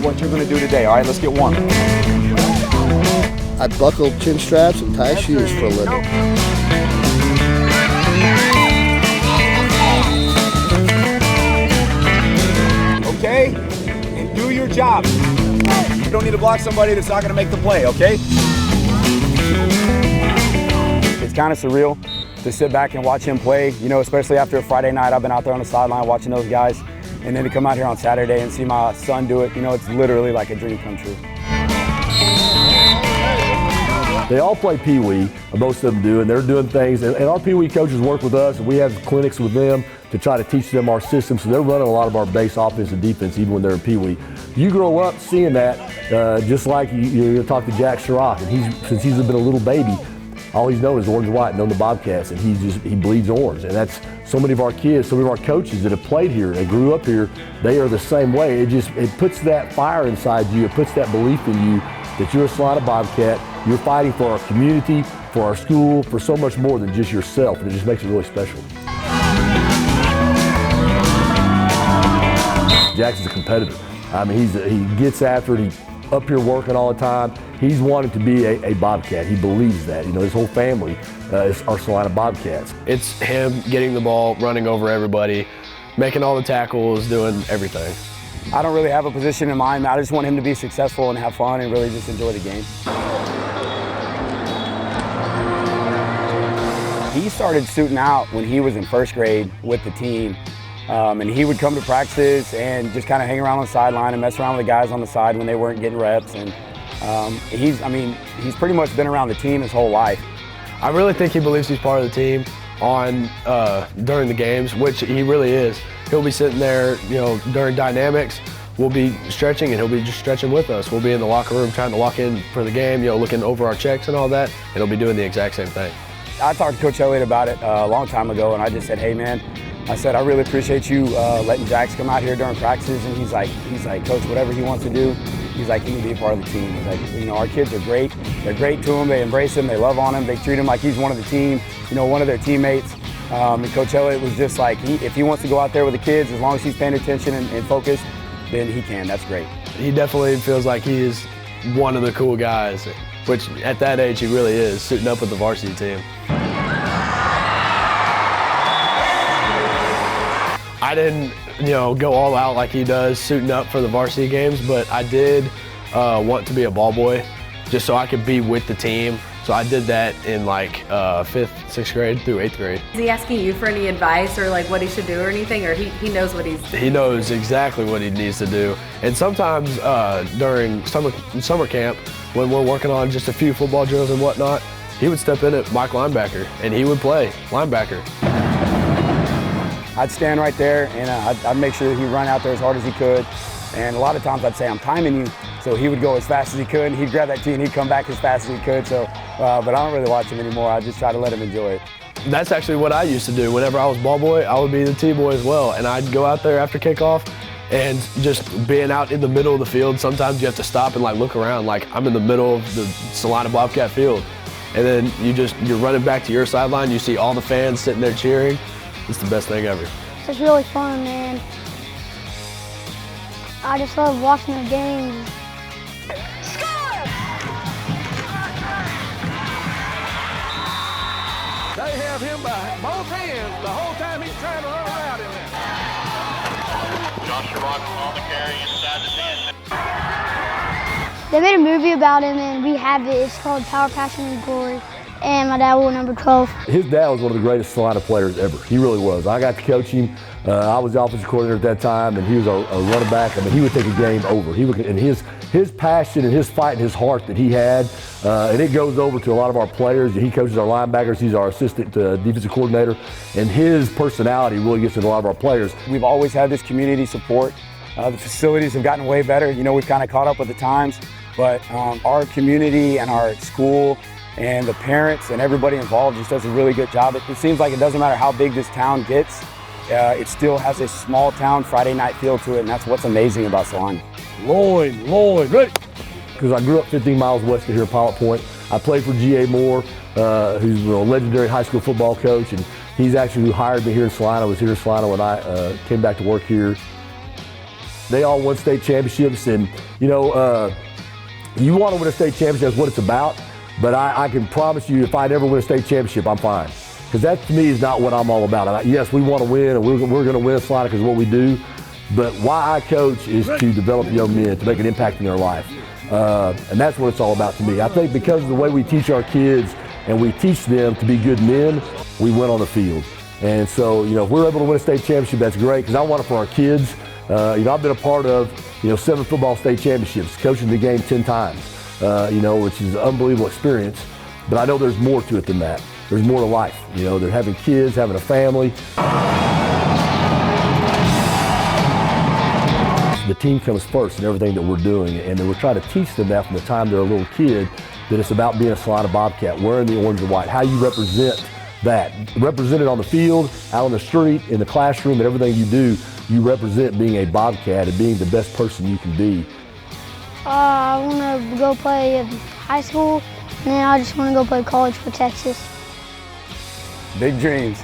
about what you're going to do today. All right, let's get warm. I buckle chin straps and tie shoes for a living. Okay? And do your job. You don't need to block somebody that's not going to make the play, okay? It's kind of surreal to sit back and watch him play, you know, especially after a Friday night. I've been out there on the sideline watching those guys, and then to come out here on Saturday and see my son do it, you know, it's literally like a dream come true. They all play Pee Wee, most of them do, and they're doing things, and our Pee Wee coaches work with us, and we have clinics with them to try to teach them our system, so they're running a lot of our base offense and defense even when they're in Pee Wee. You grow up seeing that, just like you talk to Jack Sharrock, and since he's been a little baby, all he's known is orange and white, known the Bobcats, and he bleeds orange. And that's so many of our kids, so many of our coaches that have played here and grew up here, they are the same way. It puts that fire inside you, it puts that belief in you that you're a Celina Bobcat, you're fighting for our community, for our school, for so much more than just yourself, and it just makes it really special. Jackson's a competitor. I mean, he gets after it, he's up here working all the time. He's wanted to be a Bobcat. He believes that. You know, his whole family is our Celina Bobcats. It's him getting the ball, running over everybody, making all the tackles, doing everything. I don't really have a position in mind. I just want him to be successful and have fun and really just enjoy the game. He started suiting out when he was in first grade with the team. And he would come to practice and just kind of hang around on the sideline and mess around with the guys on the side when they weren't getting reps. And he's pretty much been around the team his whole life. I really think he believes he's part of the team during the games, which he really is. He'll be sitting there, you know, during dynamics. We'll be stretching and he'll be just stretching with us. We'll be in the locker room trying to lock in for the game, you know, looking over our checks and all that, and he'll be doing the exact same thing. I talked to Coach Elliott about it a long time ago, and I just said, hey man, I said, I really appreciate you letting Jax come out here during practices. And he's like, Coach, whatever he wants to do, he's like, he can be a part of the team. He's like, you know, our kids are great. They're great to him. They embrace him. They love on him. They treat him like he's one of the team, you know, one of their teammates. And Coach Elliott was just like, if he wants to go out there with the kids, as long as he's paying attention and focused, then he can. That's great. He definitely feels like he is one of the cool guys, which at that age he really is, suiting up with the varsity team. I didn't, you know, go all out like he does, suiting up for the varsity games, but I did want to be a ball boy just so I could be with the team. So I did that in like 5th, 6th grade through 8th grade. Is he asking you for any advice or like what he should do or anything, or he knows what he's doing? He knows exactly what he needs to do. And sometimes during summer camp, when we're working on just a few football drills and whatnot, he would step in at Mike linebacker and he would play linebacker. I'd stand right there and I'd make sure that he'd run out there as hard as he could. And a lot of times I'd say, I'm timing you. So he would go as fast as he could and he'd grab that tee and he'd come back as fast as he could. So, but I don't really watch him anymore. I just try to let him enjoy it. That's actually what I used to do. Whenever I was ball boy, I would be the T-boy as well. And I'd go out there after kickoff and just being out in the middle of the field, sometimes you have to stop and like look around like I'm in the middle of the Celina Bobcat field. And then you're running back to your sideline, you see all the fans sitting there cheering. It's the best thing ever. It's just really fun, man. I just love watching the games. They have him by both hands the whole time he's trying to run around in there. Josh Rock on the carry inside the 10. They made a movie about him and we have it. It's called Power, Passion, and Glory. And my dad wore number 12. His dad was one of the greatest Celina players ever. He really was. I got to coach him. I was the offensive coordinator at that time, and he was a running back. I mean, he would take a game over. And his passion and his fight and his heart that he had, and it goes over to a lot of our players. He coaches our linebackers. He's our assistant defensive coordinator, and his personality really gets into a lot of our players. We've always had this community support. The facilities have gotten way better. You know, we've kind of caught up with the times, but our community and our school and the parents and everybody involved just does a really good job. It seems like it doesn't matter how big this town gets, it still has a small town Friday night feel to it, and that's what's amazing about Celina. Lloyd, ready? Because I grew up 15 miles west of here, Pilot Point. I played for G.A. Moore, who's a legendary high school football coach, and he's actually who hired me here in Celina, was here in Celina when I came back to work here. They all won state championships, and you know, you want to win a state championship. That's what it's about. But I can promise you, if I never win a state championship, I'm fine. Because that to me is not what I'm all about. Yes, we want to win, and we're going to win Celina because of what we do. But why I coach is to develop young men, to make an impact in their life. And that's what it's all about to me. I think because of the way we teach our kids and we teach them to be good men, we win on the field. And so, you know, if we're able to win a state championship, that's great, because I want it for our kids. You know, I've been a part of, 7 football state championships, coaching the game 10 times, which is an unbelievable experience. But I know there's more to it than that. There's more to life. You know, they're having kids, having a family. The team comes first in everything that we're doing, and we're trying to teach them that from the time they're a little kid, that it's about being a Celina Bobcat, wearing the orange and white, how you represent that. Represent it on the field, out on the street, in the classroom, and everything you do, you represent being a Bobcat and being the best person you can be. I want to go play in high school, and then I just want to go play college for Texas. Big dreams.